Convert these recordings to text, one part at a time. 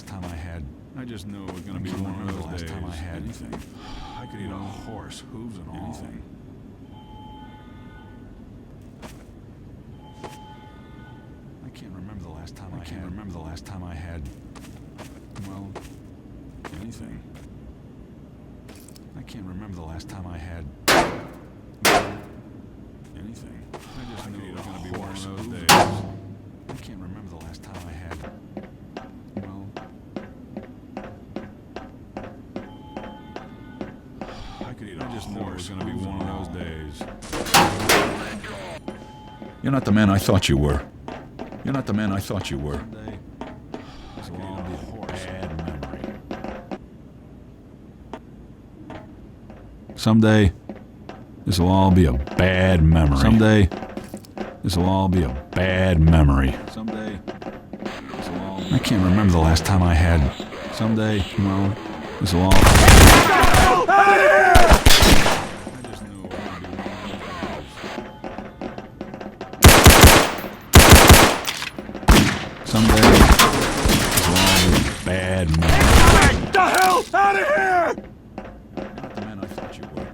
last time I had. I just knew it was gonna be one of those days. Last time I had anything. I could eat a horse, hooves and all. Anything. I can't remember the last time I can't remember the last time I had. Well, anything. I can't remember the last time I had. Anything. I just knew it was gonna be one of those days. I can't remember the last time I had. Well, I could eat a just knew it was gonna be one of those days. You're not the man I thought you were. You're not the man I thought you were. Someday, this will all be a bad memory. Someday, this will all be a bad memory. Someday, this will all be I can't remember the last time I had. Someday, well, this will all Someday, this will all be a bad memory. Get the hell out of here! Not the man I thought you were.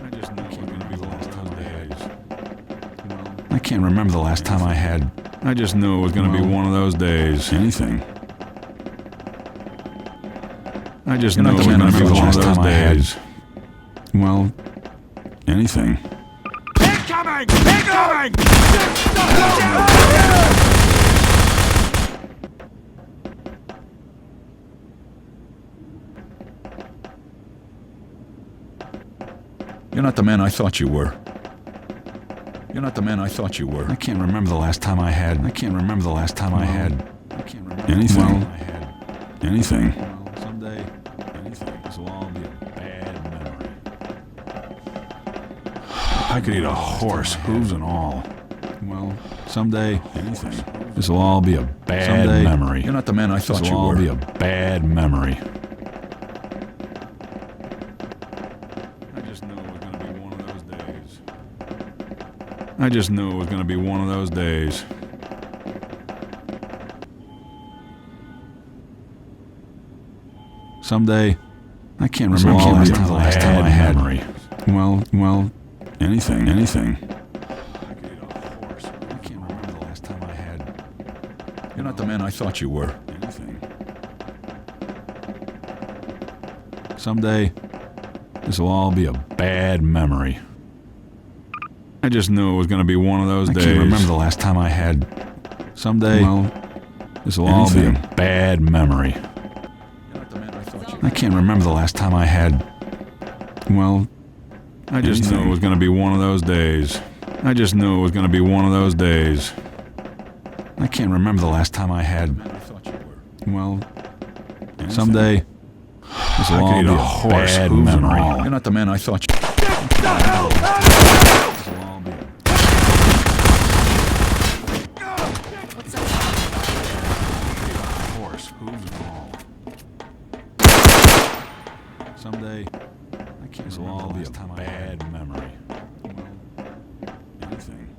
I just knew it was going to be the last time I had. Well, I can't remember the last time I had. I just knew it was going to be one of those days. Anything. I just knew it was going to be one of those days. Well, anything. Incoming! Incoming! You're not the man I thought you were. You're not the man I thought you were. I can't remember the last time I had. I can't remember the last time I had. I can't remember anything. Well, I had. Anything. Well, someday, anything. This will all be a bad memory. I could eat a horse, hooves and all. Well, someday, anything. This will all be a bad memory. You're not the man I thought you were. This will all be a bad memory. I just knew it was going to be one of those days. Someday, I can't remember the last time I had. Memory. Well, anything. I could eat a horse. I can't remember the last time I had. You're not the man I thought you were. Anything. Someday, this will all be a bad memory. I just knew it was going to be one of those days. I can't remember the last time I had. Someday, well, this will all be a bad memory. I can't remember the last time I had. Well, I just knew it was going to be one of those days. I just knew it was going to be one of those days. I can't remember the last time I had. Well, someday, this will all be a bad memory. You're not the man I thought you were. Someday, I can't this will all be a bad memory. Anything.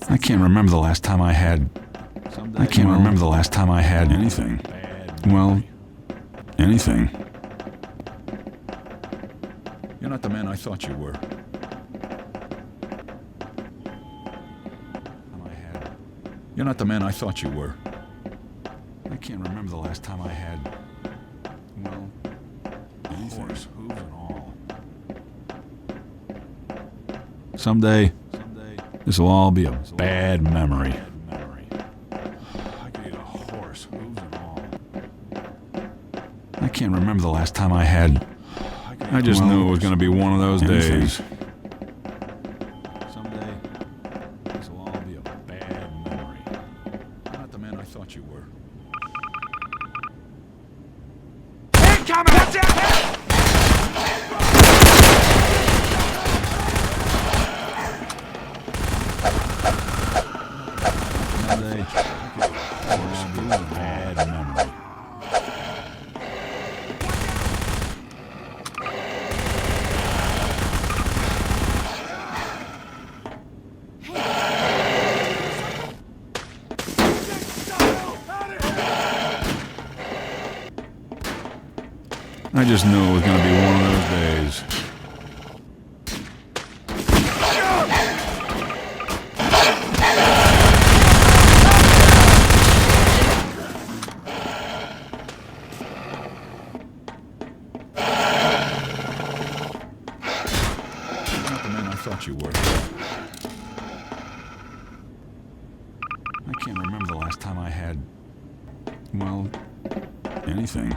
I can't remember the last time I had. I can't remember the last time I had anything. Well, anything. You're not the man I thought you were. You're not the man I thought you were. I can't remember the last time I had. Well, horse, hooves and all. Someday, this will all be a bad memory. I could eat a horse, hooves and all. I can't remember the last time I had. I just knew it was going to be one of those days. Someday, this will all be a bad memory. You're not the man I thought you were. Incoming! Watch out! Someday, this will be a bad memory. I just knew it was gonna be one of those days. Not the man I thought you were. I can't remember the last time I had, well, anything.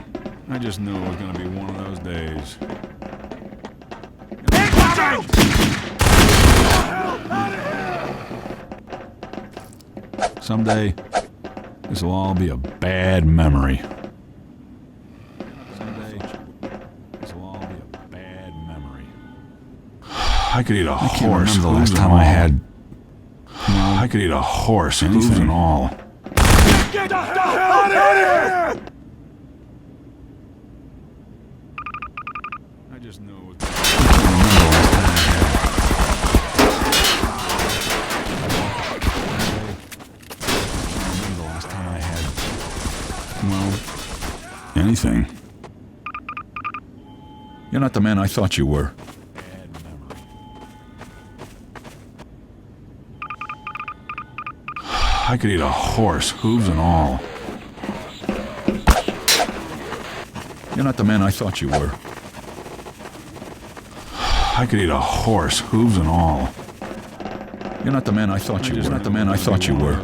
I just knew it was gonna be one of those days. Someday, this will all be a bad memory. Someday, this will all be a bad memory. I could eat a horse. I can't remember the last time I had. No, I could eat a horse, hooves and all. Get the hell out of here! I just knew it was. I can't remember the last time I had. Well, anything. You're not the man I thought you were. I could eat a horse, hooves and all. You're not the man I thought you were. I could eat a horse, hooves and all. You're not the man I thought you were. You're not the man I thought you were.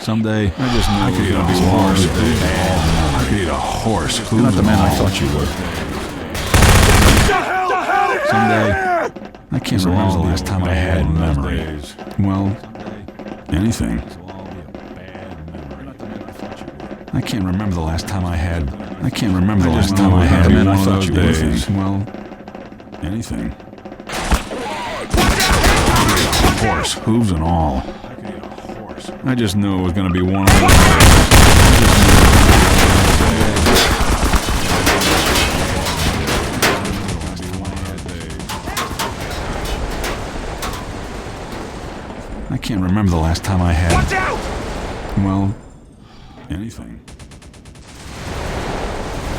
Someday, I just knew I could eat a horse, hooves and all. I could eat a horse, hooves and all. You're not the man I thought you were. Someday, I can't remember the last time I had memory. Well, anything. I can't remember the last time I had. I can't remember the last time I had. Man, I thought you days. Well, anything. Horse, hooves and all. I just knew it was going to be one of those. I can't remember the last time I had. Watch out! Well, anything.